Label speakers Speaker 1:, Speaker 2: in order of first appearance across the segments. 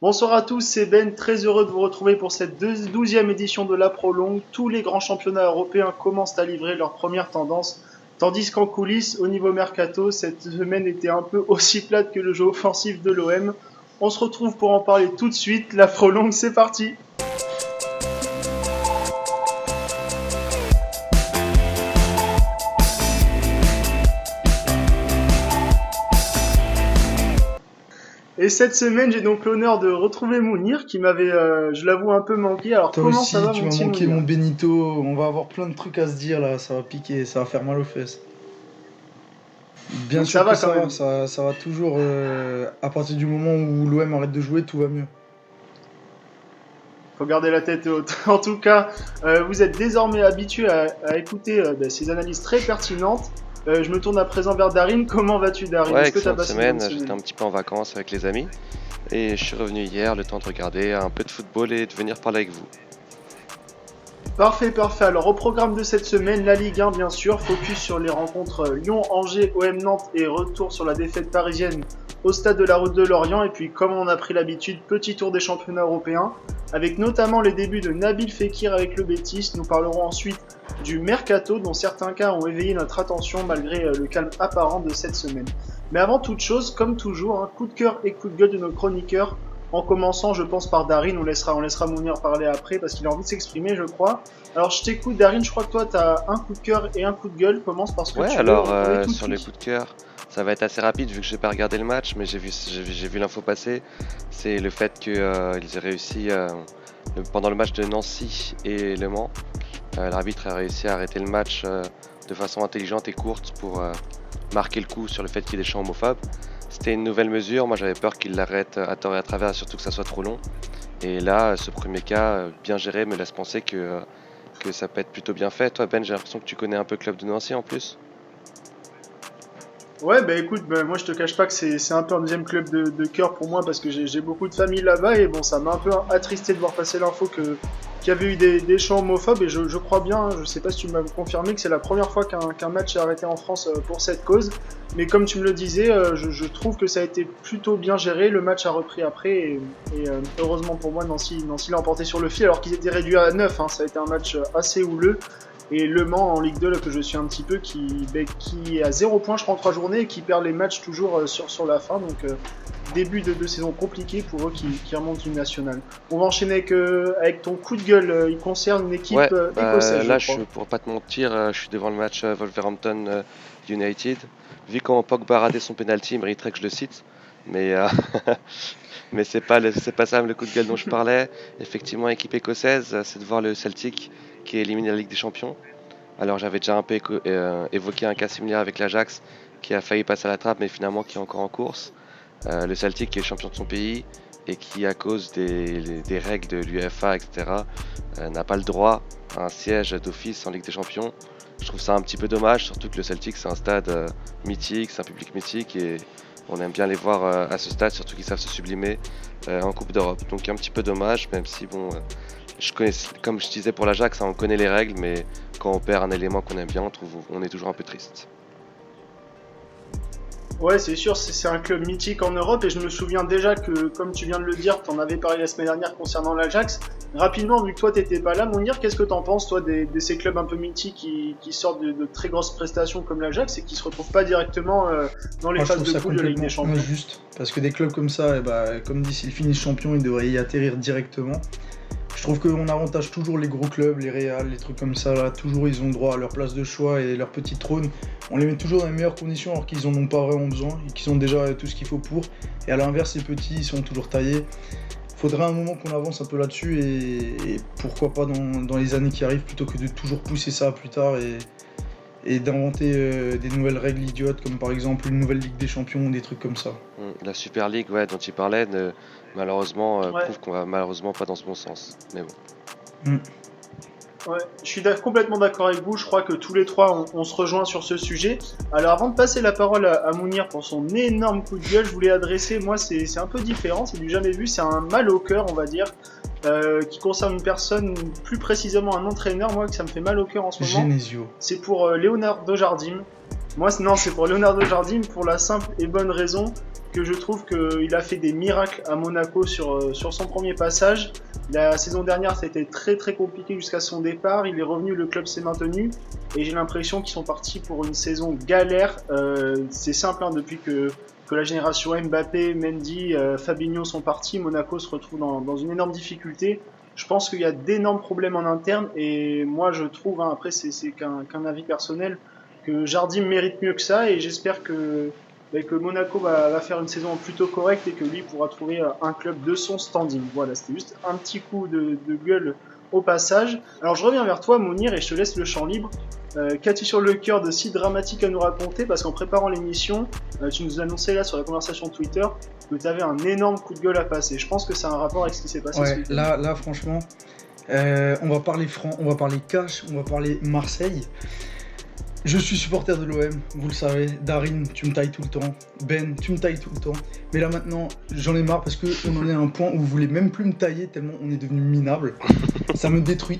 Speaker 1: Bonsoir à tous, c'est Ben, très heureux de vous retrouver pour cette 12e édition de la Prolongue. Tous les grands championnats européens commencent à livrer leurs premières tendances, tandis qu'en coulisses, au niveau mercato, cette semaine était un peu aussi plate que le jeu offensif de l'OM. On se retrouve pour en parler tout de suite, la Prolongue, c'est parti. Et cette semaine, j'ai donc l'honneur de retrouver Mounir, qui m'avait, je l'avoue, un peu manqué. Alors
Speaker 2: Toi
Speaker 1: comment ça
Speaker 2: aussi,
Speaker 1: va
Speaker 2: tu
Speaker 1: mon
Speaker 2: m'as
Speaker 1: petit
Speaker 2: manqué
Speaker 1: Mounir?
Speaker 2: mon Benito. On va avoir plein de trucs à se dire là. Ça va piquer, ça va faire mal aux fesses. Bien
Speaker 1: Donc ça
Speaker 2: sûr que
Speaker 1: va quand même.
Speaker 2: ça va toujours. À partir du moment où l'OM arrête de jouer, tout va mieux.
Speaker 1: Faut garder la tête haute. En tout cas, vous êtes désormais habitué à écouter ces analyses très pertinentes. Je me tourne à présent vers Darin. Comment vas-tu, Darin?
Speaker 3: Ouais,
Speaker 1: Est-ce que tu as
Speaker 3: excellente
Speaker 1: passé une bonne
Speaker 3: semaine. J'étais
Speaker 1: semaine?
Speaker 3: un petit peu en vacances avec les amis et je suis revenu hier, le temps de regarder un peu de football et de venir parler avec vous.
Speaker 1: Parfait, parfait. Alors au programme de cette semaine, la Ligue 1 bien sûr, focus sur les rencontres Lyon, Angers, OM Nantes et retour sur la défaite parisienne au stade de la Route de Lorient. Et puis comme on a pris l'habitude, petit tour des championnats européens, avec notamment les débuts de Nabil Fekir avec le Betis. Nous parlerons ensuite du Mercato, dont certains cas ont éveillé notre attention malgré le calme apparent de cette semaine. Mais avant toute chose, comme toujours, coup de cœur et coup de gueule de nos chroniqueurs. En commençant, je pense, par Darin, on laissera Mounir parler après parce qu'il a envie de s'exprimer, je crois. Alors, je t'écoute, Darin, je crois que toi, t'as un coup de cœur et un coup de gueule. Commence par ce que
Speaker 3: Ouais,
Speaker 1: tu veux,
Speaker 3: alors
Speaker 1: on est tout
Speaker 3: sur les
Speaker 1: oui.
Speaker 3: coups de cœur, ça va être assez rapide vu que j'ai pas regardé le match, mais j'ai vu l'info passer. C'est le fait qu'ils aient réussi pendant le match de Nancy et Le Mans, l'arbitre a réussi à arrêter le match de façon intelligente et courte pour marquer le coup sur le fait qu'il y ait des chants homophobes. C'était une nouvelle mesure, moi j'avais peur qu'il l'arrête à tort et à travers, surtout que ça soit trop long. Et là, ce premier cas, bien géré, me laisse penser que ça peut être plutôt bien fait. Toi Ben, j'ai l'impression que tu connais un peu le club de Nancy en plus.
Speaker 1: Ouais, bah écoute, bah, moi je te cache pas que c'est un peu un deuxième club de cœur pour moi parce que j'ai beaucoup de famille là-bas et bon, ça m'a un peu attristé de voir passer l'info qu'il y avait eu des chants homophobes et je crois bien, hein, je sais pas si tu m'as confirmé que c'est la première fois qu'un match est arrêté en France pour cette cause, mais comme tu me le disais, je trouve que ça a été plutôt bien géré, le match a repris après et heureusement pour moi, Nancy l'a emporté sur le fil alors qu'ils étaient réduits à 9, hein, ça a été un match assez houleux. Et Le Mans en Ligue 2, là, que je suis un petit peu, qui est à 0 points, je crois, en 3 journées, et qui perd les matchs toujours sur la fin. Donc, début de saison compliqué pour eux qui remontent une nationale. On va enchaîner avec ton coup de gueule. Il concerne une équipe
Speaker 3: Ouais,
Speaker 1: écossaise, je
Speaker 3: là,
Speaker 1: crois.
Speaker 3: pour pas te mentir, je suis devant le match Wolverhampton United. Vu comment Pogba a raté son penalty, il mériterait que je le cite. Mais, mais c'est pas ça le coup de gueule dont je parlais. Effectivement, équipe écossaise, c'est de voir le Celtic qui élimine la Ligue des Champions. Alors j'avais déjà un peu évoqué un cas similaire avec l'Ajax qui a failli passer à la trappe mais finalement qui est encore en course. Le Celtic qui est champion de son pays et qui à cause des règles de l'UEFA etc. N'a pas le droit à un siège d'office en Ligue des Champions. Je trouve ça un petit peu dommage, surtout que le Celtic c'est un stade mythique, c'est un public mythique et on aime bien les voir à ce stade, surtout qu'ils savent se sublimer en Coupe d'Europe. Donc un petit peu dommage, même si bon, comme je disais pour l'Ajax, hein, on connaît les règles, mais quand on perd un élément qu'on aime bien, on est toujours un peu triste.
Speaker 1: Ouais, c'est sûr, c'est un club mythique en Europe et je me souviens déjà que, comme tu viens de le dire, t'en avais parlé la semaine dernière concernant l'Ajax. Rapidement, vu que toi t'étais pas là, Mounir, qu'est-ce que t'en penses, toi, de ces clubs un peu mythiques qui sortent de très grosses prestations comme l'Ajax et qui se retrouvent pas directement dans les
Speaker 2: Moi, je
Speaker 1: phases
Speaker 2: trouve
Speaker 1: de
Speaker 2: ça
Speaker 1: poule de la Ligue des
Speaker 2: complètement
Speaker 1: Champions?
Speaker 2: injuste. Parce que des clubs comme ça, eh ben, comme dit, s'ils finissent champions, ils devraient y atterrir directement. Je trouve qu'on avantage toujours les gros clubs, les Real, les trucs comme ça. Là, toujours, ils ont droit à leur place de choix et leur petit trône. On les met toujours dans les meilleures conditions alors qu'ils en ont pas vraiment besoin et qu'ils ont déjà tout ce qu'il faut pour. Et à l'inverse, les petits, ils sont toujours taillés. Faudrait un moment qu'on avance un peu là-dessus et pourquoi pas dans les années qui arrivent plutôt que de toujours pousser ça plus tard et d'inventer des nouvelles règles idiotes comme par exemple une nouvelle Ligue des Champions ou des trucs comme ça.
Speaker 3: La Super League, ouais, dont il parlait, malheureusement,
Speaker 1: Ouais.
Speaker 3: prouve qu'on va malheureusement pas dans ce bon sens. Mais bon.
Speaker 2: Mm.
Speaker 1: Ouais, je suis complètement d'accord avec vous. Je crois que tous les trois, on se rejoint sur ce sujet. Alors, avant de passer la parole à Mounir pour son énorme coup de gueule, je voulais adresser, moi, c'est un peu différent, c'est du jamais vu, c'est un mal au cœur, on va dire, qui concerne une personne, plus précisément un entraîneur, moi, que ça me fait mal au cœur en ce moment.
Speaker 2: Genesio.
Speaker 1: C'est pour Leonardo Jardim. Non, c'est pour Leonardo Jardim pour la simple et bonne raison que je trouve qu'il a fait des miracles à Monaco sur son premier passage. La saison dernière, ça a été très très compliqué jusqu'à son départ. Il est revenu, le club s'est maintenu. Et j'ai l'impression qu'ils sont partis pour une saison galère. C'est simple, hein, depuis que la génération Mbappé, Mendy, Fabinho sont partis, Monaco se retrouve dans une énorme difficulté. Je pense qu'il y a d'énormes problèmes en interne. Et moi, je trouve, hein, après c'est qu'un avis personnel, que Jardim mérite mieux que ça. Et j'espère que Monaco va faire une saison plutôt correcte et que lui pourra trouver un club de son standing. Voilà, c'était juste un petit coup de gueule au passage. Alors je reviens vers toi, Mounir, et je te laisse le champ libre. Qu'as-tu sur le cœur de si dramatique à nous raconter? Parce qu'en préparant l'émission, tu nous annonçais là sur la conversation Twitter que tu avais un énorme coup de gueule à passer. Je pense que ça a un rapport avec ce qui s'est passé ce
Speaker 2: Ouais,
Speaker 1: week-end.
Speaker 2: là franchement, on va parler franc, on va parler cash, on va parler Marseille. Je suis supporter de l'OM, vous le savez. Darin, tu me tailles tout le temps. Ben, tu me tailles tout le temps. Mais là maintenant, j'en ai marre parce qu'on en est à un point où vous voulez même plus me tailler tellement on est devenu minable. Ça me détruit.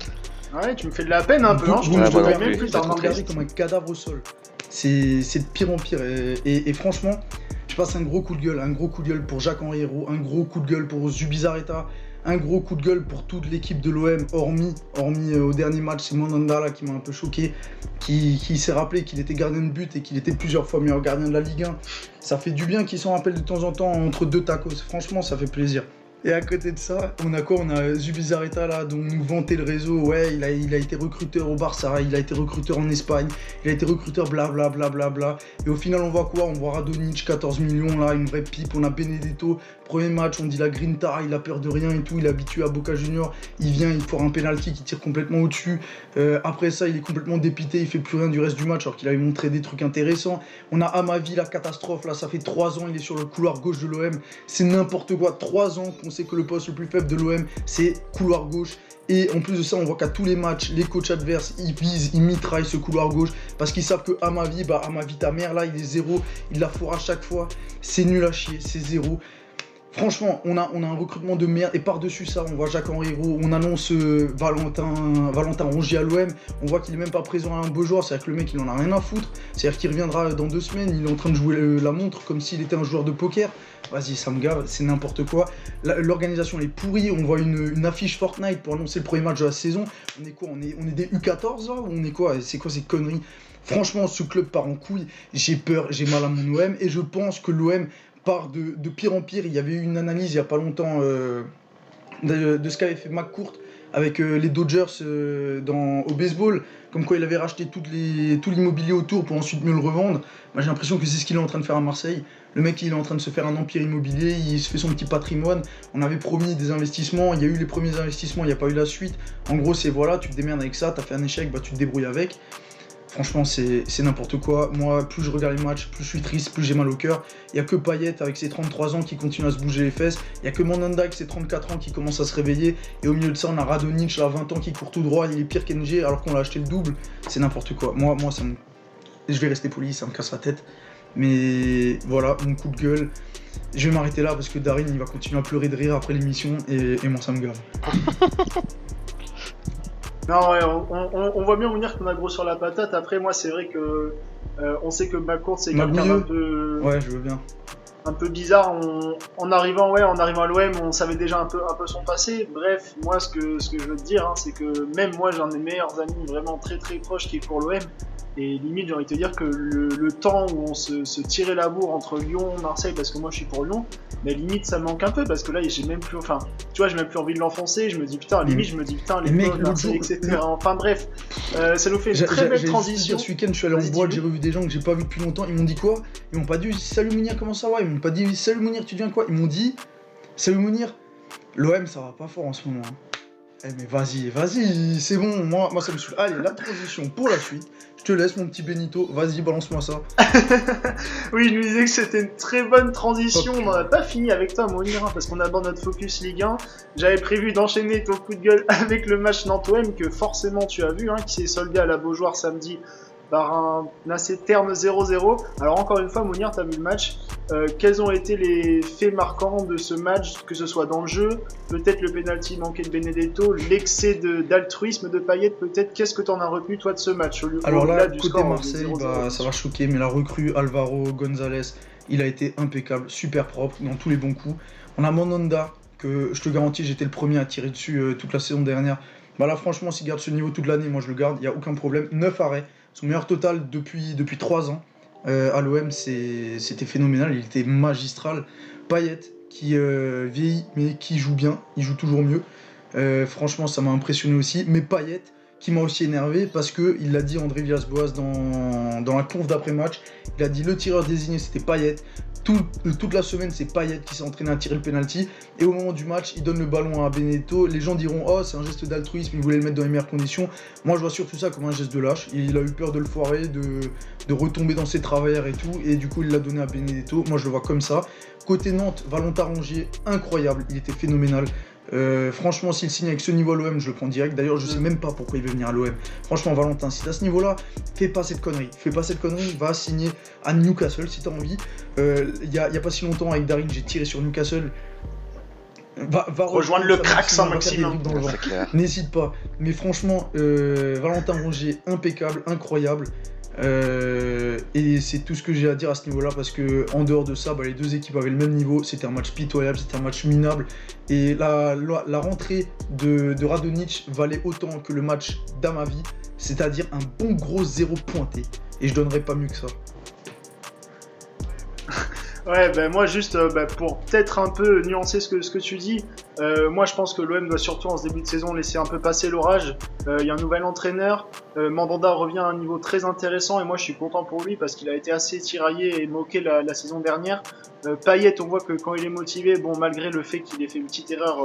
Speaker 1: Ouais, tu me fais de la peine un peu, hein, je
Speaker 2: Vous
Speaker 1: te
Speaker 2: me
Speaker 3: moi non
Speaker 1: devrais
Speaker 3: plus.
Speaker 1: même plus
Speaker 2: Vous êtes
Speaker 1: t'en
Speaker 2: regardé comme un cadavre au sol. C'est de pire en pire. Et franchement, je passe un gros coup de gueule pour Jacques-Henri Hérault, un gros coup de gueule pour Zubizarreta, un gros coup de gueule pour toute l'équipe de l'OM, hormis au dernier match, c'est Mandanda là qui m'a un peu choqué, qui s'est rappelé qu'il était gardien de but et qu'il était plusieurs fois meilleur gardien de la Ligue 1. Ça fait du bien qu'il s'en rappelle de temps en temps entre deux tacos, franchement ça fait plaisir. Et à côté de ça, on a Zubizarreta là, dont nous vantait le réseau. Ouais, il a été recruteur au Barça, il a été recruteur en Espagne, il a été recruteur blablabla. Et au final, on voit quoi? On voit Radonjic, 14 millions là, une vraie pipe. On a Benedetto, premier match, on dit la grinta, il a peur de rien et tout. Il est habitué à Boca Junior, il vient, il foire un penalty qui tire complètement au-dessus. Après ça, il est complètement dépité, il fait plus rien du reste du match alors qu'il avait montré des trucs intéressants. On a Amavi, la catastrophe là, ça fait 3 ans, il est sur le couloir gauche de l'OM. C'est n'importe quoi, 3 ans qu'on sait que le poste le plus faible de l'OM, c'est couloir gauche. Et en plus de ça, on voit qu'à tous les matchs, les coachs adverses, ils visent, ils mitraillent ce couloir gauche parce qu'ils savent que Amavi ta mère là, il est zéro, il la fourre à chaque fois. C'est nul à chier, c'est zéro. Franchement, on a un recrutement de merde et par-dessus ça, on voit Jacques-Henri Hérault, on annonce Valentin Rongier à l'OM, on voit qu'il est même pas présent à un beau joueur, c'est-à-dire que le mec il en a rien à foutre, c'est-à-dire qu'il reviendra dans 2 semaines, il est en train de jouer la montre comme s'il était un joueur de poker. Vas-y, ça me gave, c'est n'importe quoi. L'organisation elle est pourrie, on voit une affiche Fortnite pour annoncer le premier match de la saison. On est quoi? On est des U14 là? Ou on est quoi? C'est quoi ces conneries? Franchement, ce club part en couille, j'ai peur, j'ai mal à mon OM et je pense que l'OM part de pire en pire. Il y avait eu une analyse il n'y a pas longtemps de ce qu'avait fait McCourt avec les Dodgers au baseball, comme quoi il avait racheté tout l'immobilier autour pour ensuite mieux le revendre. Moi j'ai l'impression que c'est ce qu'il est en train de faire à Marseille. Le mec il est en train de se faire un empire immobilier, il se fait son petit patrimoine. On avait promis des investissements, il y a eu les premiers investissements, il n'y a pas eu la suite. En gros c'est voilà, tu te démerdes avec ça, t'as fait un échec, bah tu te débrouilles avec. Franchement, c'est n'importe quoi. Moi, plus je regarde les matchs, plus je suis triste, plus j'ai mal au cœur. Il n'y a que Payet avec ses 33 ans qui continue à se bouger les fesses. Il n'y a que Mandanda avec ses 34 ans qui commence à se réveiller. Et au milieu de ça, on a Radonjic à 20 ans qui court tout droit. Il est pire qu'NG alors qu'on l'a acheté le double. C'est n'importe quoi. Moi je vais rester poli, ça me casse la tête. Mais voilà, mon coup de gueule. Je vais m'arrêter là parce que Darin, il va continuer à pleurer de rire après l'émission. Et moi, ça me gave.
Speaker 1: Non, ouais, on voit bien vous dire qu'on a gros sur la patate. Après, moi, c'est vrai que on sait que McCourt, c'est quelqu'un d'un peu,
Speaker 2: Ouais, je veux bien.
Speaker 1: un peu bizarre. En arrivant à l'OM, on savait déjà un peu son passé. Bref, moi, ce que je veux te dire, hein, c'est que même moi, j'ai un des meilleurs amis vraiment très très proches qui est pour l'OM. Et limite, j'ai envie de te dire que le temps où on se tirait la bourre entre Lyon, Marseille, parce que moi je suis pour Lyon, mais limite ça me manque un peu parce que là j'ai même plus, enfin, tu vois, j'ai même plus envie de l'enfoncer. Je me dis putain, limite, les
Speaker 2: mecs,
Speaker 1: Marseille, etc. Enfin bref, ça nous fait une très belle transition.
Speaker 2: Ce week-end, je suis allé en boîte, j'ai revu des gens que j'ai pas vu depuis longtemps. Ils m'ont dit quoi? Ils m'ont pas dit salut Mounir, comment ça va? Ils m'ont pas dit salut Mounir, tu viens quoi? Ils m'ont dit salut Mounir, l'OM ça va pas fort en ce moment. Eh mais vas-y, c'est bon, moi ça me saoule. Allez, la transition pour la suite. Je te laisse mon petit Benito, vas-y, balance-moi ça.
Speaker 1: Oui, je nous disais que c'était une très bonne transition. On n'en a pas fini avec toi, Mounir, parce qu'on aborde notre focus Ligue 1. J'avais prévu d'enchaîner ton coup de gueule avec le match Nantes-OM que forcément tu as vu, hein, qui s'est soldé à la Beaujoire samedi par un assez terne 0-0. Alors encore une fois, Mounir, tu as vu le match. Quels ont été les faits marquants de ce match, que ce soit dans le jeu, peut-être le penalty manqué de Benedetto, l'excès d'altruisme de Payet, peut-être. Qu'est-ce que tu en as retenu toi de ce match
Speaker 2: Alors là,
Speaker 1: du
Speaker 2: côté
Speaker 1: score,
Speaker 2: Marseille,
Speaker 1: 0-0.
Speaker 2: ça va choquer, mais la recrue Alvaro González, il a été impeccable, super propre dans tous les bons coups. On a Mandanda, que je te garantis, j'étais le premier à tirer dessus toute la saison dernière. Bah là, franchement, s'il garde ce niveau toute l'année, moi je le garde, il n'y a aucun problème. 9 arrêts, son meilleur total depuis 3 ans. À l'OM, c'était phénoménal, il était magistral. Payet, qui vieillit, mais qui joue bien, il joue toujours mieux. Franchement, ça m'a impressionné aussi. Mais Payet, qui m'a aussi énervé, parce qu'il l'a dit André Villas-Boas dans la conf d'après-match, il a dit le tireur désigné c'était Payet. Toute la semaine, c'est Payet qui s'est entraîné à tirer le penalty. Et au moment du match, il donne le ballon à Benedetto. Les gens diront oh, c'est un geste d'altruisme, il voulait le mettre dans les meilleures conditions. Moi, je vois surtout ça comme un geste de lâche. Il a eu peur de le foirer, de retomber dans ses travers et tout. Et du coup, il l'a donné à Benedetto. Moi, je le vois comme ça. Côté Nantes, Valentin Rongier, incroyable. Il était phénoménal. Franchement, s'il signe avec ce niveau à l'OM, je le prends direct. D'ailleurs, je sais même pas pourquoi il veut venir à l'OM. Franchement, Valentin, si t'as ce niveau-là, fais pas cette connerie. Va signer à Newcastle si t'as envie. Y a pas si longtemps, avec Darin, j'ai tiré sur Newcastle. Va
Speaker 1: rejoindre le crack Saint-Maximin.
Speaker 2: N'hésite pas. Mais franchement, Valentin Rongier, impeccable, incroyable. Et c'est tout ce que j'ai à dire à ce niveau-là, parce que en dehors de ça, les deux équipes avaient le même niveau. C'était un match pitoyable, c'était un match minable. Et la rentrée de Radonjic valait autant que le match d'Amavi, c'est-à-dire un bon gros 0 pointé. Et je donnerais pas mieux que ça.
Speaker 1: Ouais, moi juste pour peut-être un peu nuancer ce que tu dis, moi je pense que l'OM doit surtout en ce début de saison laisser un peu passer l'orage. Il y a un nouvel entraîneur, Mandanda revient à un niveau très intéressant et moi je suis content pour lui parce qu'il a été assez tiraillé et moqué la saison dernière. Payet, on voit que quand il est motivé, malgré le fait qu'il ait fait une petite erreur,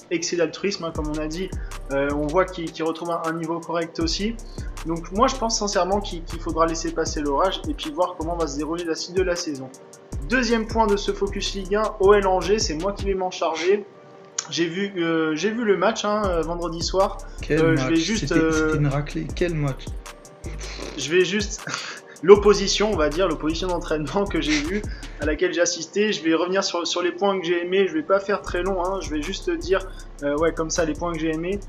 Speaker 1: excès d'altruisme comme on a dit, on voit qu'il retrouve un niveau correct aussi. Donc moi je pense sincèrement qu'il faudra laisser passer l'orage et puis voir comment va se dérouler la suite de la saison. Deuxième point de ce Focus Ligue 1, OL Angers, c'est moi qui vais m'en charger. J'ai vu le match vendredi soir.
Speaker 2: Quel match. C'était une raclée, quel match.
Speaker 1: Je vais juste... l'opposition, on va dire, l'opposition d'entraînement que j'ai vue, à laquelle j'ai assisté. Je vais revenir sur les points que j'ai aimés. Je vais pas faire très long, je vais juste dire comme ça les points que j'ai aimés.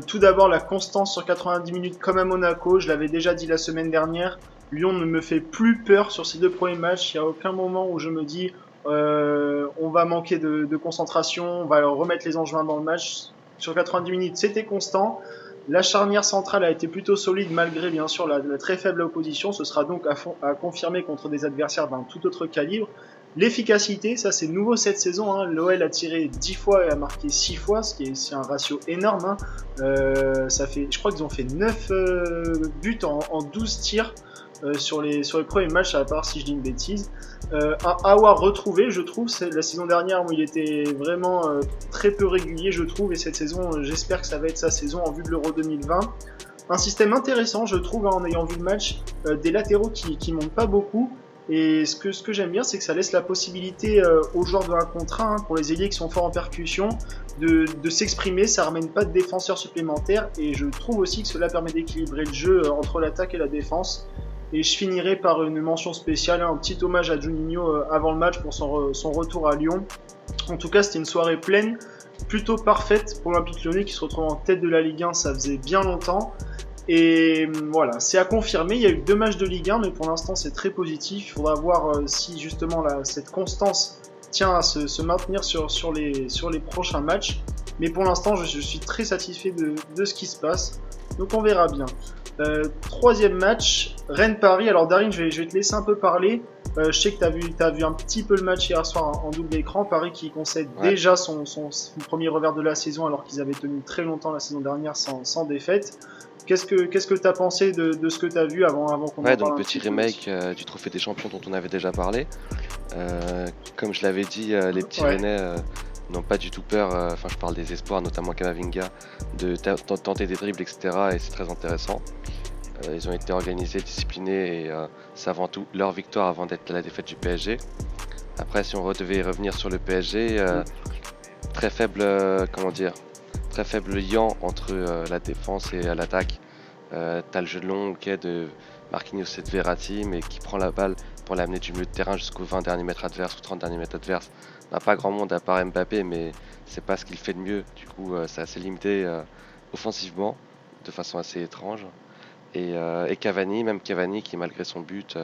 Speaker 1: Tout d'abord, la constance sur 90 minutes comme à Monaco. Je l'avais déjà dit la semaine dernière. Lyon ne me fait plus peur sur ces deux premiers matchs. Il n'y a aucun moment où je me dis on va manquer de concentration, on va remettre les Angevins dans le match. Sur 90 minutes, c'était constant. La charnière centrale a été plutôt solide malgré bien sûr la très faible opposition. Ce sera donc à confirmer contre des adversaires d'un tout autre calibre. L'efficacité, ça c'est nouveau cette saison. L'OL a tiré 10 fois et a marqué 6 fois, c'est un ratio énorme. Je crois qu'ils ont fait 9 buts en 12 tirs. Sur les premiers matchs, à part si je dis une bêtise. Un Aouar retrouvé, je trouve, c'est la saison dernière où il était vraiment très peu régulier, je trouve, et cette saison, j'espère que ça va être sa saison en vue de l'Euro 2020. Un système intéressant, je trouve, en ayant vu le match, des latéraux qui montent pas beaucoup, et ce que j'aime bien, c'est que ça laisse la possibilité aux joueurs de 1 contre 1, pour les ailiers qui sont forts en percussion, de s'exprimer, ça ramène pas de défenseurs supplémentaires, et je trouve aussi que cela permet d'équilibrer le jeu entre l'attaque et la défense. Et je finirai par une mention spéciale, un petit hommage à Juninho avant le match pour son retour à Lyon. En tout cas, c'était une soirée pleine, plutôt parfaite pour l'Olympique Lyonnais qui se retrouve en tête de la Ligue 1, ça faisait bien longtemps. Et voilà, c'est à confirmer, il y a eu 2 matchs de Ligue 1, mais pour l'instant c'est très positif. Il faudra voir si justement cette constance tient à se maintenir sur les prochains matchs. Mais pour l'instant, je suis très satisfait de ce qui se passe, donc on verra bien. Troisième match, Rennes-Paris. Alors Darin, je vais te laisser un peu parler. Je sais que t'as vu un petit peu le match hier soir en double écran. Paris qui concède déjà son premier revers de la saison alors qu'ils avaient tenu très longtemps la saison dernière sans défaite. Qu'est-ce que t'as pensé de ce que t'as vu avant qu'on en parle?
Speaker 3: Donc petit remake du Trophée des Champions dont on avait déjà parlé. Comme je l'avais dit, les petits Rennais n'ont pas du tout peur, je parle des espoirs, notamment Kamavinga, de tenter des dribbles, etc. Et c'est très intéressant. Ils ont été organisés, disciplinés et c'est avant tout leur victoire avant d'être la défaite du PSG. Après, si on devait revenir sur le PSG, très faible lien entre la défense et l'attaque. T'as le jeu long de Marquinhos et de Verratti, mais qui prend la balle pour l'amener du milieu de terrain jusqu'aux 20 derniers mètres adverses ou 30 derniers mètres adverses. On n'a pas grand monde à part Mbappé, mais c'est pas ce qu'il fait de mieux. Du coup, c'est assez limité offensivement, de façon assez étrange. Et Cavani, même Cavani, qui malgré son but,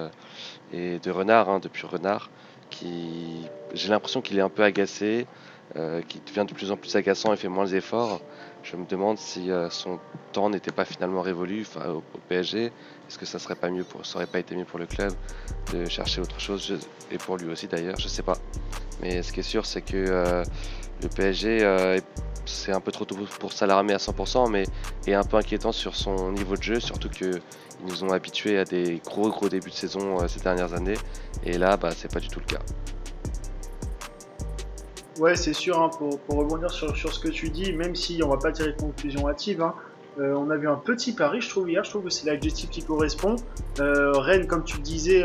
Speaker 3: et de Renard, depuis Renard, j'ai l'impression qu'il est un peu agacé, qu'il devient de plus en plus agaçant et fait moins d'efforts. Je me demande si son temps n'était pas finalement révolu au PSG. Est-ce que ça aurait pas été mieux pour le club de chercher autre chose, et pour lui aussi d'ailleurs, je sais pas. Mais ce qui est sûr, c'est que le PSG, c'est un peu trop tôt pour s'alarmer à 100%, mais est un peu inquiétant sur son niveau de jeu, surtout qu'ils nous ont habitués à des gros débuts de saison ces dernières années, et là, c'est pas du tout le cas.
Speaker 1: Ouais, c'est sûr, hein, pour rebondir sur ce que tu dis, même si on va pas tirer de conclusion hâtive, hein, on a vu un petit pari, je trouve, hier. Je trouve que c'est l'adjectif qui correspond. Rennes, comme tu le disais,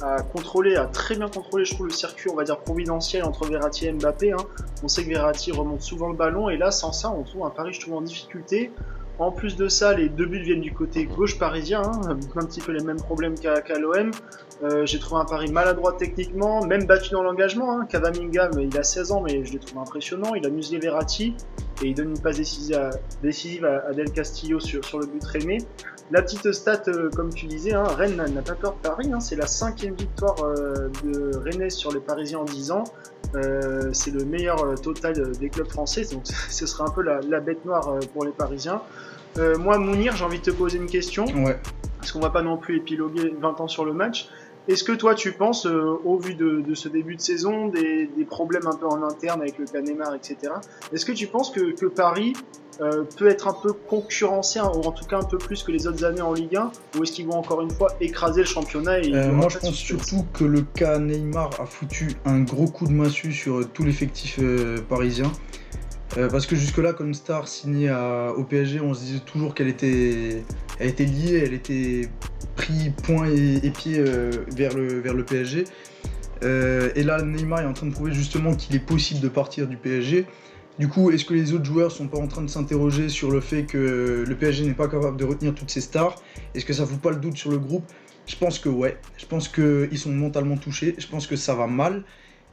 Speaker 1: a très bien contrôlé, je trouve, le circuit, on va dire, providentiel entre Verratti et Mbappé. Hein. On sait que Verratti remonte souvent le ballon, et là, sans ça, on trouve un pari, je trouve, en difficulté. En plus de ça, les deux buts viennent du côté gauche parisien, hein, un petit peu les mêmes problèmes qu'à l'OM. J'ai trouvé un pari maladroit techniquement, même battu dans l'engagement. Hein. Cavaminga, il a 16 ans, mais je l'ai trouvé impressionnant. Il a muselé Verratti et il donne une passe décisive à Del Castillo sur le but Rémé. La petite stat, comme tu disais, hein, Rennes n'a pas peur de Paris. Hein, c'est la 5e victoire de Rennes sur les Parisiens en 10 ans. C'est le meilleur total des clubs français, donc ce serait un peu la bête noire pour les Parisiens. Moi, Mounir, j'ai envie de te poser une question, parce qu'on va pas non plus épiloguer 20 ans sur le match. Est-ce que toi, tu penses, au vu de ce début de saison, des problèmes un peu en interne avec le cas Neymar, etc., est-ce que tu penses que Paris peut être un peu concurrencé, hein, ou en tout cas un peu plus que les autres années en Ligue 1, ou est-ce qu'ils vont encore une fois écraser le championnat
Speaker 2: Moi, je pense surtout que le cas Neymar a foutu un gros coup de massue sur tout l'effectif parisien. Parce que jusque-là, comme star signée au PSG, on se disait toujours qu'elle était liée, elle était pris point et pied vers le PSG. Et là, Neymar est en train de prouver justement qu'il est possible de partir du PSG. Du coup, est-ce que les autres joueurs sont pas en train de s'interroger sur le fait que le PSG n'est pas capable de retenir toutes ces stars? Est-ce que ça fout pas le doute sur le groupe? Je pense que ouais. Je pense qu'ils sont mentalement touchés. Je pense que ça va mal.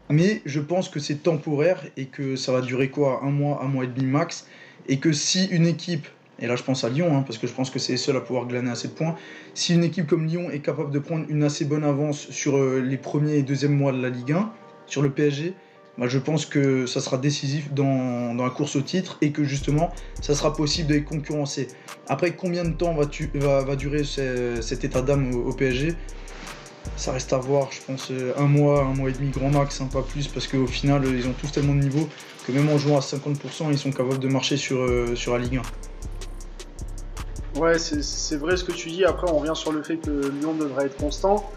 Speaker 2: Mais je pense que c'est temporaire et que ça va durer un mois et demi max. Et que si une équipe, et là je pense à Lyon, hein, parce que je pense que c'est les seuls à pouvoir glaner assez de points, si une équipe comme Lyon est capable de prendre une assez bonne avance sur les premiers et deuxièmes mois de la Ligue 1, sur le PSG, je pense que ça sera décisif dans la course au titre et que justement ça sera possible de les concurrencer. Après, combien de temps va durer cet état d'âme au PSG ? Ça reste à voir, je pense un mois et demi grand max, hein, pas plus, parce qu'au final ils ont tous tellement de niveau que même en jouant à 50%, ils sont capables de marcher sur la Ligue 1.
Speaker 1: Ouais, c'est vrai ce que tu dis. Après, on revient sur le fait que Lyon devrait être constant.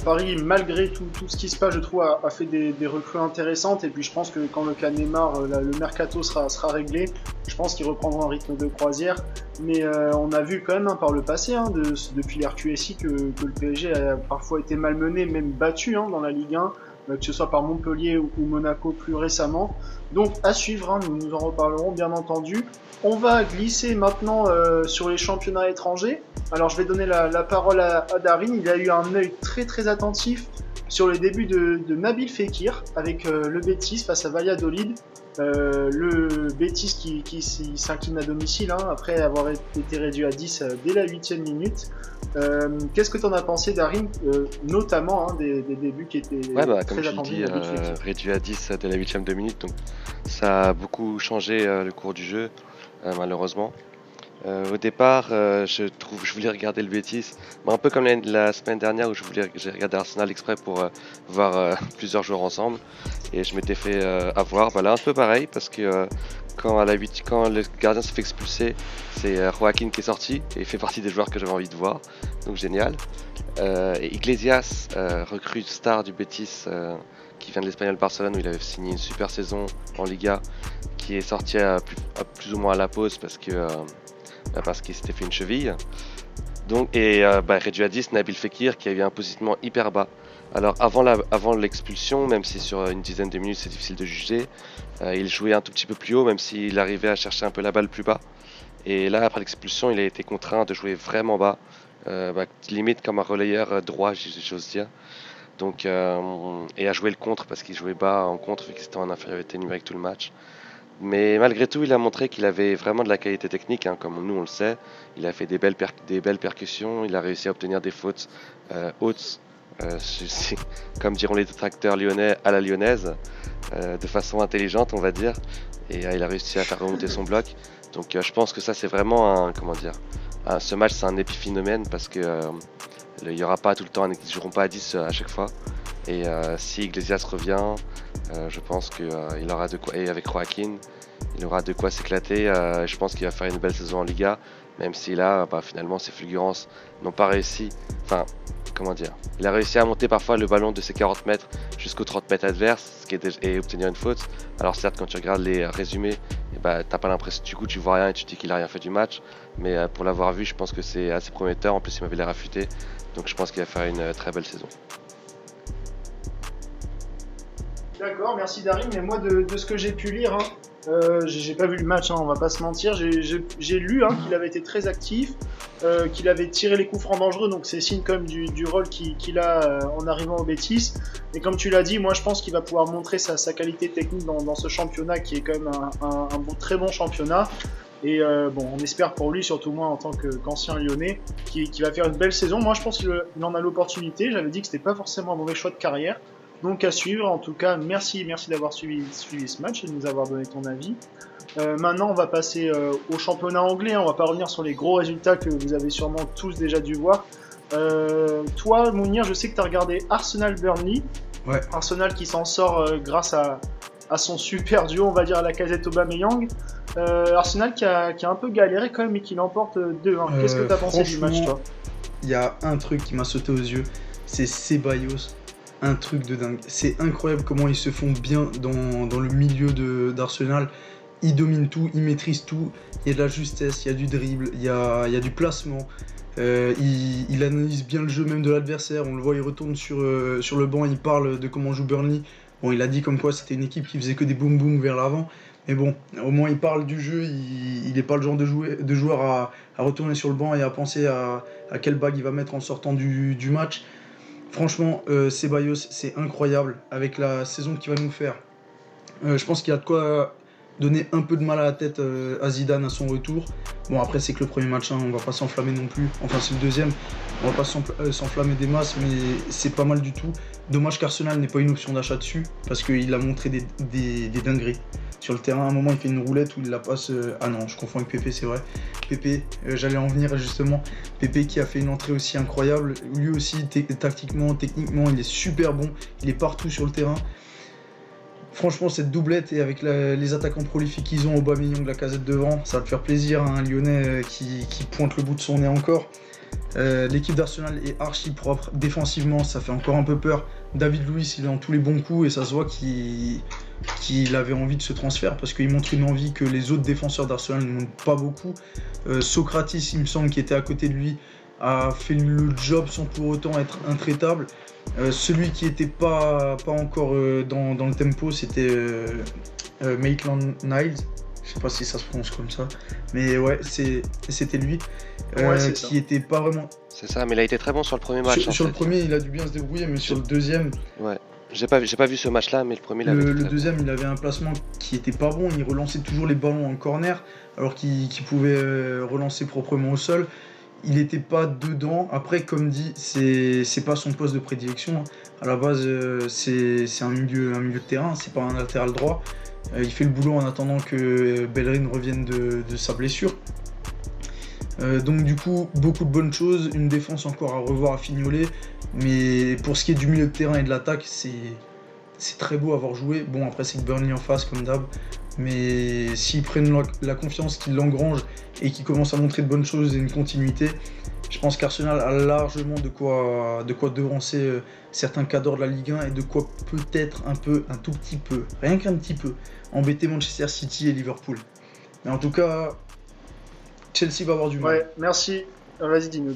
Speaker 1: Paris, malgré tout ce qui se passe, je trouve, a fait des recrues intéressantes. Et puis, je pense que quand le cas Neymar, le mercato sera réglé, je pense qu'ils reprendront un rythme de croisière. Mais on a vu quand même, hein, par le passé, hein, depuis l'RQSI, que le PSG a parfois été malmené, même battu, hein, dans la Ligue 1, que ce soit par Montpellier ou Monaco plus récemment. Donc à suivre, hein, nous en reparlerons bien entendu. On va glisser maintenant sur les championnats étrangers. Alors je vais donner la parole à Darin. Il a eu un œil très très attentif sur le début de Nabil Fekir avec le Betis face à Valladolid. Le Betis qui s'incline à domicile, hein, après avoir été réduit à 10 dès la 8e minute. Qu'est-ce que tu en as pensé, Darin, notamment, hein, des débuts qui étaient très attendus?
Speaker 3: Comme tu dis, réduit à 10 dès la 8e de minute, donc ça a beaucoup changé le cours du jeu, malheureusement. Au départ, je voulais regarder le Betis, un peu comme la semaine dernière où j'ai regardé Arsenal exprès pour voir plusieurs joueurs ensemble, et je m'étais fait avoir. Là, un peu pareil, parce que quand le gardien se fait expulser, c'est Joaquin qui est sorti, et il fait partie des joueurs que j'avais envie de voir, donc génial. Et Iglesias, recrue star du Betis, qui vient de l'Espagnol Barcelone, où il avait signé une super saison en Liga, qui est sorti plus ou moins à la pause parce qu'il s'était fait une cheville. Donc, réduit à 10, Nabil Fekir qui avait un positionnement hyper bas. Alors avant l'expulsion, même si sur une dizaine de minutes c'est difficile de juger, il jouait un tout petit peu plus haut, même s'il arrivait à chercher un peu la balle plus bas. Et là, après l'expulsion, il a été contraint de jouer vraiment bas, limite comme un relayeur droit, j'ose dire. Donc, et à jouer le contre parce qu'il jouait bas en contre vu qu'il était en infériorité numérique tout le match. Mais malgré tout, il a montré qu'il avait vraiment de la qualité technique, hein, comme nous on le sait. Il a fait des belles percussions, il a réussi à obtenir des fautes hautes, comme diront les détracteurs lyonnais, à la lyonnaise, de façon intelligente, on va dire. Et il a réussi à faire remonter son bloc. Donc je pense que ça c'est vraiment ce match c'est un épiphénomène parce que il y aura pas tout le temps, ils joueront pas à 10 à chaque fois. Et si Iglesias revient, je pense qu'il aura de quoi, et avec Joaquin, il aura de quoi s'éclater. Je pense qu'il va faire une belle saison en Liga, même si là, finalement, ses fulgurances n'ont pas réussi. Enfin, comment dire, il a réussi à monter parfois le ballon de ses 40 mètres jusqu'aux 30 mètres adverses, et obtenir une faute. Alors certes, quand tu regardes les résumés, t'as pas l'impression, du coup, tu vois rien et tu te dis qu'il a rien fait du match. Mais pour l'avoir vu, je pense que c'est assez prometteur. En plus, il m'avait l'air affûté, donc je pense qu'il va faire une très belle saison.
Speaker 1: D'accord, merci Darim. Mais moi, de ce que j'ai pu lire, j'ai pas vu le match, on va pas se mentir. J'ai lu qu'il avait été très actif, qu'il avait tiré les coups francs dangereux, donc c'est signe quand même du rôle qu'il a en arrivant au Betis. Et comme tu l'as dit, moi je pense qu'il va pouvoir montrer sa qualité technique dans ce championnat qui est quand même très bon championnat. Et on espère pour lui, surtout moi en tant qu'ancien lyonnais, qui va faire une belle saison. Moi je pense qu'il en a l'opportunité. J'avais dit que c'était pas forcément un mauvais choix de carrière. Donc à suivre, en tout cas, merci d'avoir suivi ce match et de nous avoir donné ton avis. Maintenant, on va passer au championnat anglais, on va pas revenir sur les gros résultats que vous avez sûrement tous déjà dû voir. Toi, Mounir, je sais que tu as regardé Arsenal-Burnley.
Speaker 2: Ouais.
Speaker 1: Arsenal qui s'en sort grâce à son super duo, on va dire à la Lacazette Aubameyang. Arsenal qui a un peu galéré quand même et qui l'emporte 2-1. Qu'est-ce que tu as pensé du match, toi?
Speaker 2: Il y a un truc qui m'a sauté aux yeux, c'est Ceballos. Un truc de dingue. C'est incroyable comment ils se font bien dans le milieu d'Arsenal. Ils dominent tout, ils maîtrisent tout. Il y a de la justesse, il y a du dribble, il y a du placement. Il analyse bien le jeu même de l'adversaire. On le voit, il retourne sur le banc, il parle de comment joue Burnley. Bon, il a dit comme quoi c'était une équipe qui faisait que des boum boum vers l'avant. Mais bon, au moins il parle du jeu. Il n'est pas le genre de joueur à retourner sur le banc et à penser à quelle bague il va mettre en sortant du match. Franchement, Ceballos, c'est incroyable avec la saison qu'il va nous faire. Je pense qu'il a de quoi donner un peu de mal à la tête à Zidane à son retour. Bon, après, c'est que le premier match, on va pas s'enflammer non plus. Enfin, c'est le deuxième. On va pas s'enflammer des masses, mais c'est pas mal du tout. Dommage qu'Arsenal n'ait pas une option d'achat dessus, parce qu'il a montré des dingueries. Sur le terrain, à un moment, il fait une roulette où il la passe. Ah non, je confonds avec Pépé, c'est vrai. Pépé, j'allais en venir justement. Pépé qui a fait une entrée aussi incroyable. Lui aussi, tactiquement, techniquement, il est super bon. Il est partout sur le terrain. Franchement, cette doublette et avec les attaquants prolifiques qu'ils ont, Aubameyang, Lacazette devant, ça va te faire plaisir. Un Lyonnais qui pointe le bout de son nez encore. L'équipe d'Arsenal est archi propre. Défensivement, ça fait encore un peu peur. David Luiz, il est dans tous les bons coups et ça se voit qu'il avait envie de ce transfert parce qu'il montre une envie que les autres défenseurs d'Arsenal ne montrent pas beaucoup. Socrates, il me semble, qui était à côté de lui, a fait le job sans pour autant être intraitable. Celui qui n'était pas encore dans le tempo, c'était Maitland-Niles. Je sais pas si ça se prononce comme ça, mais ouais, c'était lui qui était pas vraiment.
Speaker 3: C'est ça, mais il a été très bon sur le premier match.
Speaker 2: Sur le premier, il a dû bien se débrouiller, mais sur le deuxième.
Speaker 3: Ouais, j'ai pas vu ce match-là, mais le premier,
Speaker 2: le deuxième, il avait un placement qui était pas bon. Il relançait toujours les ballons en corner, alors qu'il pouvait relancer proprement au sol. Il n'était pas dedans. Après, comme dit, c'est pas son poste de prédilection. À la base, c'est un milieu de terrain, c'est pas un latéral droit. Il fait le boulot en attendant que Bellerin revienne de sa blessure. Donc du coup, beaucoup de bonnes choses, une défense encore à revoir, à fignoler. Mais pour ce qui est du milieu de terrain et de l'attaque, c'est très beau à avoir joué. Bon, après c'est que Burnley en face, comme d'hab. Mais s'ils prennent la confiance qu'ils l'engrangent et qu'ils commencent à montrer de bonnes choses et une continuité, je pense qu'Arsenal a largement de quoi devancer certains cadres de la Ligue 1 et de quoi peut-être un tout petit peu, rien qu'un petit peu, embêter Manchester City et Liverpool. Mais en tout cas, Chelsea va avoir du mal.
Speaker 1: Ouais, merci. Vas-y, dis-nous.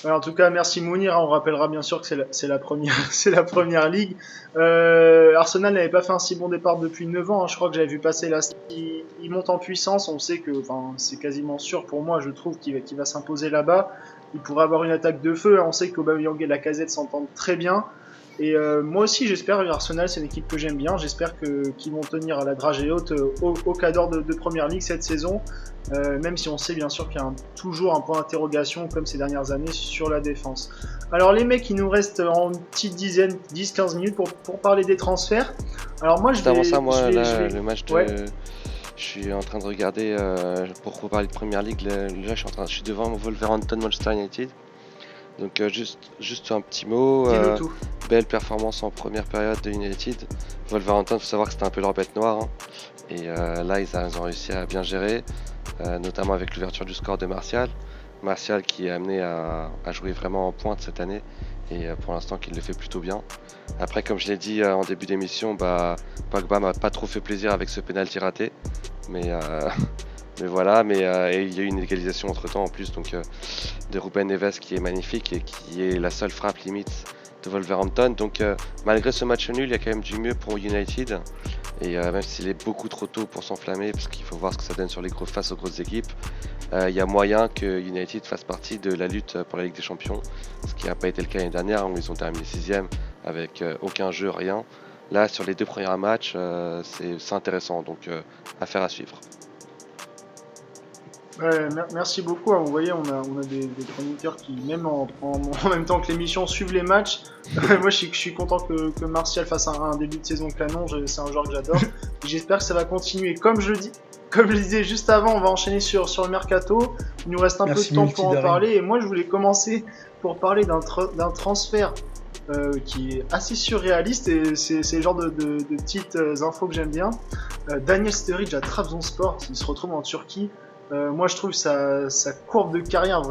Speaker 1: En tout cas, merci Mounir. On rappellera bien sûr que c'est la première ligue. Arsenal n'avait pas fait un si bon départ depuis 9 ans. Je crois que j'avais vu passer là. Il monte en puissance. On sait que, c'est quasiment sûr pour moi. Je trouve qu'il va s'imposer là-bas. il pourrait avoir une attaque de feu. On sait qu'Aubameyang et Lacazette s'entendent très bien. Et moi aussi, j'espère, Arsenal, c'est une équipe que j'aime bien. J'espère qu'ils vont tenir à la dragée haute au cadre de Première Ligue cette saison. Même si on sait bien sûr qu'il y a toujours un point d'interrogation, comme ces dernières années, sur la défense. Alors les mecs, il nous reste en une petite dizaine, 10-15 minutes pour parler des transferts. Alors moi,
Speaker 3: Juste avant ça, le match de... Ouais. Je suis en train de regarder, pour parler de Première Ligue, là je suis devant Wolverhampton Manchester United. Donc juste un petit mot, belle performance en première période de United. Wolverhampton, il faut savoir que c'était un peu leur bête noire. Hein. Et là, ils ont réussi à bien gérer, notamment avec l'ouverture du score de Martial. Martial qui est amené à jouer vraiment en pointe cette année. Et pour l'instant, qu'il le fait plutôt bien. Après, comme je l'ai dit en début d'émission, Pogba m'a pas trop fait plaisir avec ce penalty raté. Mais voilà, il y a eu une égalisation entre temps en plus de Ruben Neves qui est magnifique et qui est la seule frappe limite de Wolverhampton. Donc malgré ce match nul, il y a quand même du mieux pour United. Et même s'il est beaucoup trop tôt pour s'enflammer, parce qu'il faut voir ce que ça donne face aux grosses équipes, il y a moyen que United fasse partie de la lutte pour la Ligue des Champions, ce qui n'a pas été le cas l'année dernière où ils ont terminé 6ème avec aucun jeu, rien. Là, sur les 2 premiers matchs, c'est intéressant, donc affaire à suivre.
Speaker 1: Ouais, merci beaucoup. Vous voyez, on a des chroniqueurs qui, même en même temps que l'émission, suivent les matchs. Moi, je suis content que Martial fasse un début de saison canon. C'est un joueur que j'adore. J'espère que ça va continuer. Comme je le disais juste avant, on va enchaîner sur le mercato. Il nous reste un peu de temps pour en parler. Et moi, je voulais commencer pour parler d'un transfert qui est assez surréaliste. Et c'est le genre de petites infos que j'aime bien. Daniel Sturridge à Trabzonspor, il se retrouve en Turquie. Moi je trouve sa courbe de carrière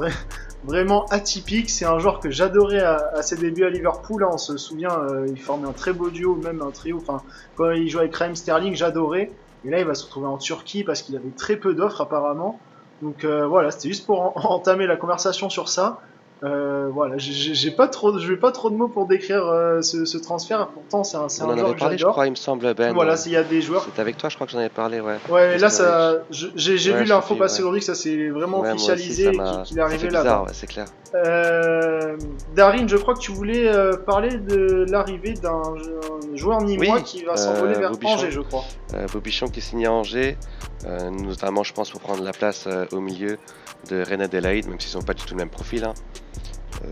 Speaker 1: vraiment atypique. C'est un joueur que j'adorais à ses débuts à Liverpool. Hein, on se souvient, il formait un très beau duo, même un trio. Enfin, quand il jouait avec Raheem Sterling, j'adorais. Et là, il va se retrouver en Turquie parce qu'il avait très peu d'offres apparemment. Donc voilà, c'était juste pour entamer la conversation sur ça. Voilà, je vais pas trop de mots pour décrire ce transfert. Pourtant, c'est un joueur que j'adore. On en avait parlé, je crois,
Speaker 3: il me semble, Ben.
Speaker 1: Voilà, il y a des joueurs.
Speaker 3: C'était avec toi, je crois que j'en avais parlé, ouais.
Speaker 1: Ouais, là, j'ai vu l'info passer aujourd'hui que ça s'est vraiment officialisé, qu'il est arrivé là.
Speaker 3: Bizarre, ouais, c'est clair.
Speaker 1: Darin, je crois que tu voulais parler de l'arrivée d'un joueur nîmois qui va s'envoler vers Angers, je crois.
Speaker 3: Bobichon qui signe à Angers, notamment, je pense, pour prendre la place au milieu de Reine Adélaïde, même s'ils n'ont pas du tout le même profil. Hein.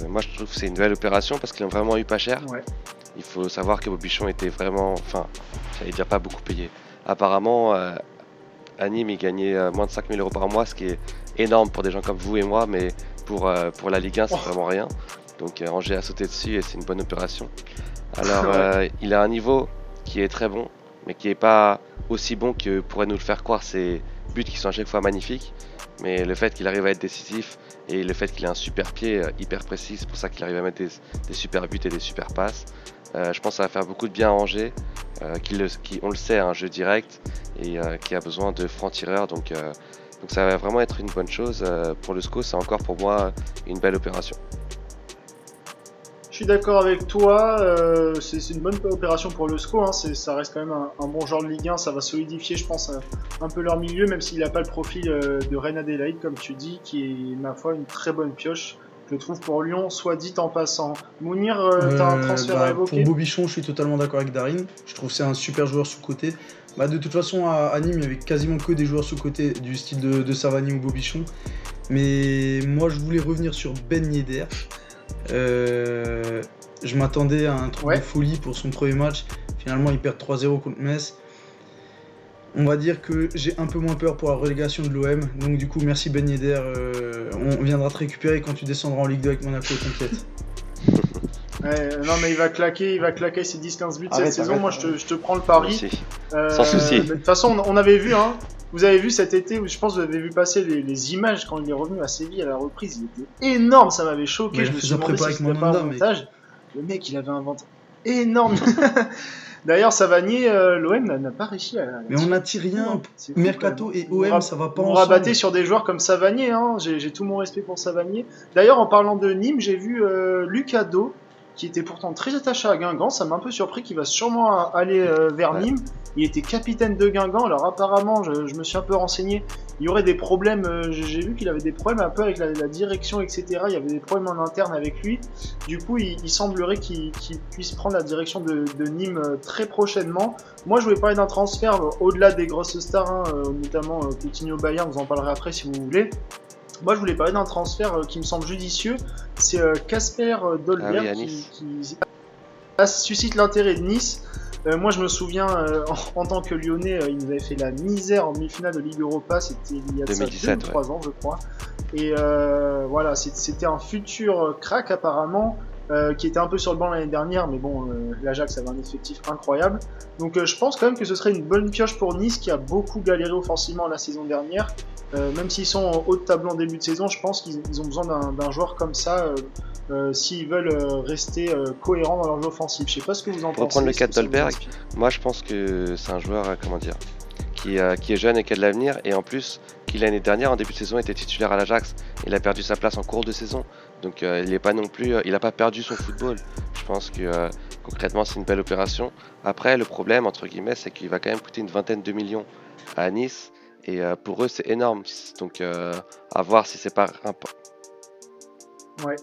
Speaker 3: Moi, je trouve que c'est une belle opération parce qu'ils l'ont vraiment eu pas cher.
Speaker 1: Ouais.
Speaker 3: Il faut savoir que Bobichon était vraiment, j'allais dire pas beaucoup payé. Apparemment, à Nîmes, il gagnait moins de 5 000 € par mois, ce qui est énorme pour des gens comme vous et moi, mais pour la Ligue 1, c'est vraiment rien. Donc Angers a sauté dessus et c'est une bonne opération. Alors, il a un niveau qui est très bon, mais qui n'est pas aussi bon que pourrait nous le faire croire ses buts qui sont à chaque fois magnifiques. Mais le fait qu'il arrive à être décisif et le fait qu'il ait un super pied hyper précis, c'est pour ça qu'il arrive à mettre des super buts et des super passes. Je pense que ça va faire beaucoup de bien à Angers, qui on le sait, a un jeu direct et qui a besoin de francs-tireurs. Donc ça va vraiment être une bonne chose. Pour le SCO, c'est encore pour moi une belle opération.
Speaker 1: Je suis d'accord avec toi, c'est une bonne opération pour le SCO, hein. Ça reste quand même un bon joueur de Ligue 1, ça va solidifier je pense un peu leur milieu, même s'il n'a pas le profil de Reine Adélaïde comme tu dis, qui est ma foi une très bonne pioche, je trouve pour Lyon, soit dit en passant. Mounir, t'as un transfert à évoquer?
Speaker 2: Pour Bobichon, je suis totalement d'accord avec Darin, je trouve que c'est un super joueur sous-côté. De toute façon à Nîmes, il y avait quasiment que des joueurs sous-côté du style de Savani ou Bobichon, mais moi je voulais revenir sur Ben Yedder. Je m'attendais à un truc de folie pour son premier match. Finalement, il perd 3-0 contre Metz. On va dire que j'ai un peu moins peur pour la relégation de l'OM. Donc du coup, merci Ben Yedder. On viendra te récupérer quand tu descendras en Ligue 2 avec Monaco, t'inquiète.
Speaker 1: Non mais il va claquer ses 10-15 buts cette saison. Moi, je te prends le pari.
Speaker 3: Sans souci.
Speaker 1: De toute façon, on avait vu, hein. Vous avez vu cet été, je pense que vous avez vu passer les images quand il est revenu à Séville à la reprise, il était énorme, ça m'avait choqué,
Speaker 2: mais
Speaker 1: je me suis demandé si c'était pas un montage. Le mec, il avait un ventre énorme. D'ailleurs, Savanier, l'OM n'a pas réussi à...
Speaker 2: Mais on n'attire rien. Mercato et OM, ça va pas ensemble.
Speaker 1: On rabattait sur des joueurs comme Savanier, hein. J'ai tout mon respect pour Savanier. D'ailleurs, en parlant de Nîmes, j'ai vu Lucado qui était pourtant très attaché à Guingamp. Ça m'a un peu surpris qu'il va sûrement aller vers Nîmes. Il était capitaine de Guingamp. Alors apparemment, je me suis un peu renseigné, il y aurait des problèmes, j'ai vu qu'il avait des problèmes un peu avec la direction, etc. Il y avait des problèmes en interne avec lui. Du coup, il semblerait qu'il puisse prendre la direction de Nîmes très prochainement. Moi, je voulais parler d'un transfert au-delà des grosses stars, hein, notamment Coutinho Bayern, vous en parlerez après si vous voulez. Moi, je voulais parler d'un transfert qui me semble judicieux. C'est Kasper Dolberg qui suscite l'intérêt de Nice. Moi, je me souviens, en tant que Lyonnais, il nous avait fait la misère en demi-finale de Ligue Europa. C'était il y a 2 ou 3 ans, je crois. Et voilà, c'était un futur crack apparemment, qui était un peu sur le banc l'année dernière, mais bon, l'Ajax avait un effectif incroyable. Donc je pense quand même que ce serait une bonne pioche pour Nice, qui a beaucoup galéré offensivement la saison dernière. Même s'ils sont en haut de tableau en début de saison, je pense qu'ils ont besoin d'un joueur comme ça s'ils veulent rester cohérents dans leur jeu offensif. Je sais pas ce que vous en pensez.
Speaker 3: Pour reprendre le cas de Dolberg, moi je pense que c'est un joueur, qui est jeune et qui a de l'avenir, et en plus qui l'année dernière en début de saison était titulaire à l'Ajax. Il a perdu sa place en cours de saison, donc il n'a pas perdu son football. Je pense que concrètement c'est une belle opération. Après le problème entre guillemets, c'est qu'il va quand même coûter une vingtaine de millions à Nice, et pour eux c'est énorme. Donc à voir si c'est pas
Speaker 1: Ouais.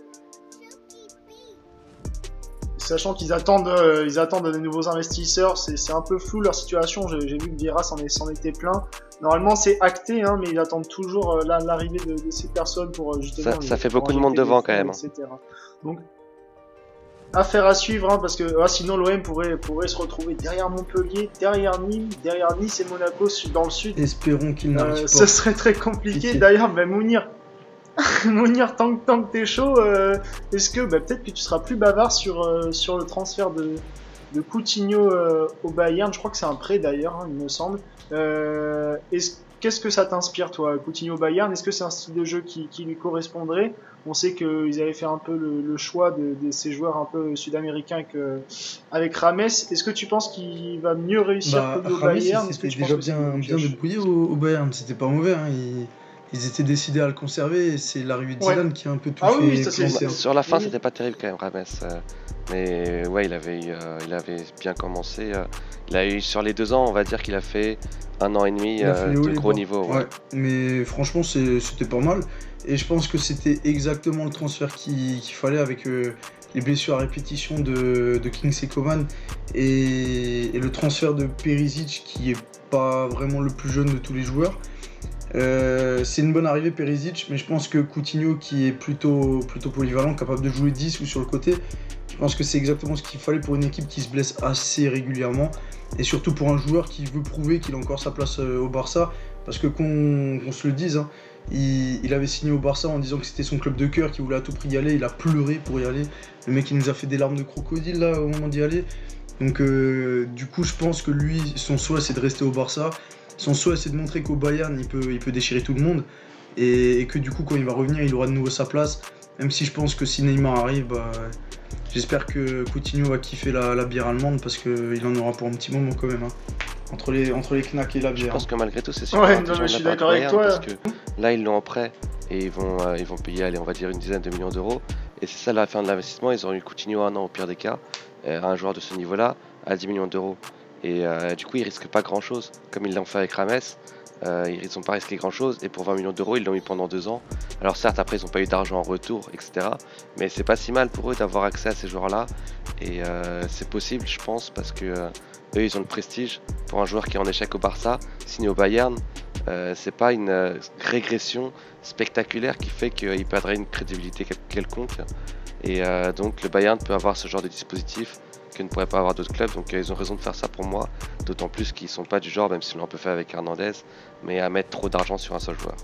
Speaker 1: Sachant qu'ils attendent des nouveaux investisseurs, c'est un peu flou leur situation. J'ai vu que Vieira s'en était plein. Normalement c'est acté, hein, mais ils attendent toujours l'arrivée de ces personnes pour justement.
Speaker 3: Ça fait beaucoup de monde devant quand même.
Speaker 1: Etc. Donc affaire à suivre, hein, parce que sinon l'OM pourrait se retrouver derrière Montpellier, derrière Nîmes, derrière Nice et Monaco dans le sud.
Speaker 2: Espérons qu'il n'arrive pas.
Speaker 1: Ce serait très compliqué. D'ailleurs, Mounir, tant que t'es chaud, est-ce que peut-être que tu seras plus bavard sur le transfert de Coutinho au Bayern? Je crois que c'est un prêt d'ailleurs, hein, il me semble. Qu'est-ce que ça t'inspire, toi, Coutinho au Bayern? Est-ce que c'est un style de jeu qui lui correspondrait? On sait qu'ils avaient fait un peu le choix de ces joueurs un peu sud-américains avec Rames. Est-ce que tu penses qu'il va mieux réussir que lui au Bayern?
Speaker 2: Il s'était déjà bien débrouillé au Bayern, c'était pas mauvais, hein. Ils étaient décidés à le conserver, et c'est l'arrivée de Zidane qui a un peu tout fait.
Speaker 1: Oui, ça,
Speaker 3: sur la fin, c'était pas terrible quand même, Rames. Mais ouais, il avait bien commencé. Il a eu sur les 2 ans, on va dire qu'il a fait 1 an et demi de gros niveau.
Speaker 2: Ouais, mais franchement, c'était pas mal. Et je pense que c'était exactement le transfert qu'il fallait avec les blessures à répétition de Kingsley Coman et le transfert de Perisic, qui est pas vraiment le plus jeune de tous les joueurs. C'est une bonne arrivée, Perisic, mais je pense que Coutinho, qui est plutôt polyvalent, capable de jouer 10 ou sur le côté, je pense que c'est exactement ce qu'il fallait pour une équipe qui se blesse assez régulièrement, et surtout pour un joueur qui veut prouver qu'il a encore sa place au Barça, parce que qu'on se le dise, hein, il avait signé au Barça en disant que c'était son club de cœur, qu'il voulait à tout prix y aller, il a pleuré pour y aller, le mec il nous a fait des larmes de crocodile là au moment d'y aller, donc du coup je pense que lui, son souhait c'est de rester au Barça. Son souhait c'est de montrer qu'au Bayern il peut déchirer tout le monde, et que du coup quand il va revenir il aura de nouveau sa place, même si je pense que si Neymar arrive, j'espère que Coutinho va kiffer la bière allemande, parce qu'il en aura pour un petit moment quand même, hein, entre les knacks et la bière.
Speaker 3: Je pense que malgré tout c'est super
Speaker 1: intelligent, je suis d'accord avec toi,
Speaker 3: parce que là ils l'ont en prêt et ils vont payer on va dire une dizaine de millions d'euros, et c'est ça la fin de l'investissement. Ils ont eu Coutinho 1 an au pire des cas, un joueur de ce niveau là à 10 millions d'euros. Et du coup, ils risquent pas grand chose, comme ils l'ont fait avec Rames. Ils n'ont pas risqué grand chose, et pour 20 millions d'euros, ils l'ont eu pendant 2 ans. Alors, certes, après, ils n'ont pas eu d'argent en retour, etc. Mais c'est pas si mal pour eux d'avoir accès à ces joueurs-là. Et c'est possible, je pense, parce que eux, ils ont le prestige. Pour un joueur qui est en échec au Barça, signé au Bayern, c'est pas une régression spectaculaire qui fait qu'il perdrait une crédibilité quelconque. Et donc, le Bayern peut avoir ce genre de dispositif que ne pourraient pas avoir d'autres clubs, donc ils ont raison de faire ça pour moi, d'autant plus qu'ils sont pas du genre, même si on peut faire avec Hernandez, mais à mettre trop d'argent sur un seul joueur.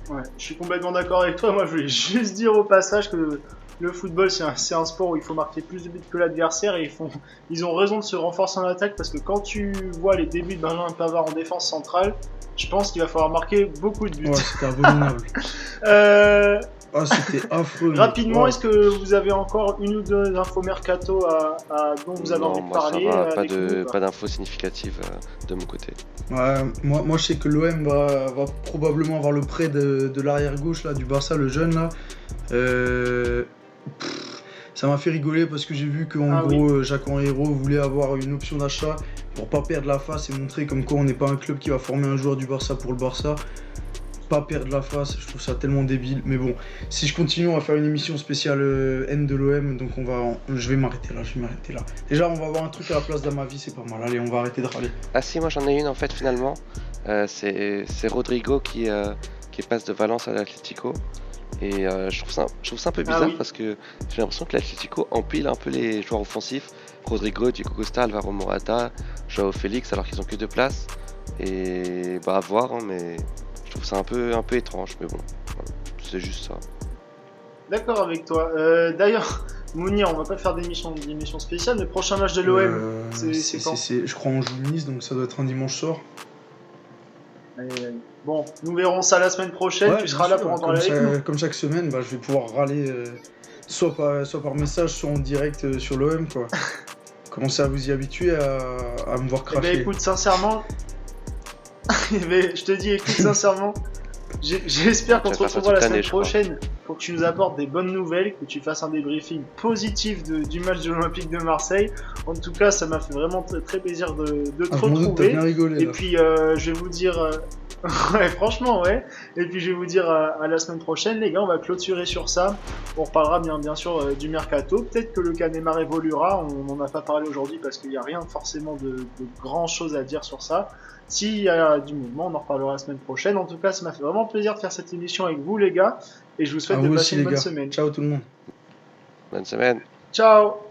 Speaker 1: Ouais, je suis complètement d'accord avec toi. Moi je voulais juste dire au passage que le football c'est un sport où il faut marquer plus de buts que l'adversaire, et ils ont raison de se renforcer en attaque, parce que quand tu vois les débuts de Benjamin Pavard en défense centrale, je pense qu'il va falloir marquer beaucoup de buts.
Speaker 2: Ouais, c'était abominable. C'était affreux.
Speaker 1: Rapidement, est-ce que vous avez encore une ou deux infos mercato dont vous avez envie de parler?
Speaker 3: Pas d'infos significatives de mon côté.
Speaker 2: Ouais, moi je sais que l'OM va probablement avoir le prêt de l'arrière gauche là, du Barça, le jeune là. Ça m'a fait rigoler parce que j'ai vu qu'en
Speaker 1: Ah oui.
Speaker 2: gros, Jacques Henriero voulait avoir une option d'achat pour pas perdre la face et montrer comme quoi on n'est pas un club qui va former un joueur du Barça pour le Barça. Pas perdre la face, je trouve ça tellement débile. Mais bon, si je continue, on va faire une émission spéciale haine de l'OM, donc je vais m'arrêter là. Déjà, on va avoir un truc à la place d'Amavi, c'est pas mal. Allez, on va arrêter de râler.
Speaker 3: Ah si, moi j'en ai une en fait finalement. C'est Rodrigo qui passe de Valence à l'Atlético. Et je trouve ça un peu
Speaker 1: Ah
Speaker 3: bizarre
Speaker 1: oui.
Speaker 3: parce que j'ai l'impression que l'Atlético empile un peu les joueurs offensifs. Rodrigo, Diego Costa, Alvaro Morata, Joao Félix, alors qu'ils ont que 2 places. Et bah à voir, hein, mais je trouve ça un peu étrange. Mais bon, voilà, c'est juste ça.
Speaker 1: D'accord avec toi. D'ailleurs, Mounir, on va pas faire d'émission spéciale, mais prochain match de l'OM, c'est quand?
Speaker 2: Je crois en joue Nice, donc ça doit être un dimanche soir.
Speaker 1: Bon, nous verrons ça la semaine prochaine.
Speaker 2: Ouais,
Speaker 1: Tu
Speaker 2: bien
Speaker 1: seras là
Speaker 2: sûr,
Speaker 1: pour en parler avec nous.
Speaker 2: comme chaque semaine, bah, je vais pouvoir râler soit par message, soit en direct sur l'OM, quoi. Commencez à vous y habituer à me voir
Speaker 1: Eh ben,
Speaker 2: cracher.
Speaker 1: écoute, sincèrement, je te dis, écoute, sincèrement, j'espère qu'on
Speaker 3: Tu
Speaker 1: se
Speaker 3: vas faire ça
Speaker 1: retrouvera la
Speaker 3: toute
Speaker 1: semaine
Speaker 3: l'année, je crois.
Speaker 1: prochaine pour que tu nous apportes des bonnes nouvelles, que tu fasses un débriefing positif du match de l'Olympique de Marseille. En tout cas, ça m'a fait vraiment très plaisir de te
Speaker 2: Ah, je m'en doute, t'as
Speaker 1: retrouver.
Speaker 2: bien rigolé,
Speaker 1: Et
Speaker 2: là.
Speaker 1: puis, je vais vous dire, ouais, franchement, ouais. Et puis, je vais vous dire à la semaine prochaine, les gars. On va clôturer sur ça. On reparlera bien sûr du mercato. Peut-être que le cas Neymar évoluera. On n'en a pas parlé aujourd'hui parce qu'il n'y a rien forcément de grand chose à dire sur ça. S'il y a du mouvement, on en reparlera la semaine prochaine. En tout cas, ça m'a fait vraiment plaisir de faire cette émission avec vous, les gars. Et je vous souhaite
Speaker 2: À
Speaker 1: de
Speaker 2: vous
Speaker 1: passer
Speaker 2: aussi,
Speaker 1: une
Speaker 2: les
Speaker 1: bonne
Speaker 2: gars.
Speaker 1: semaine.
Speaker 2: Ciao tout le monde.
Speaker 3: Bonne semaine.
Speaker 1: Ciao!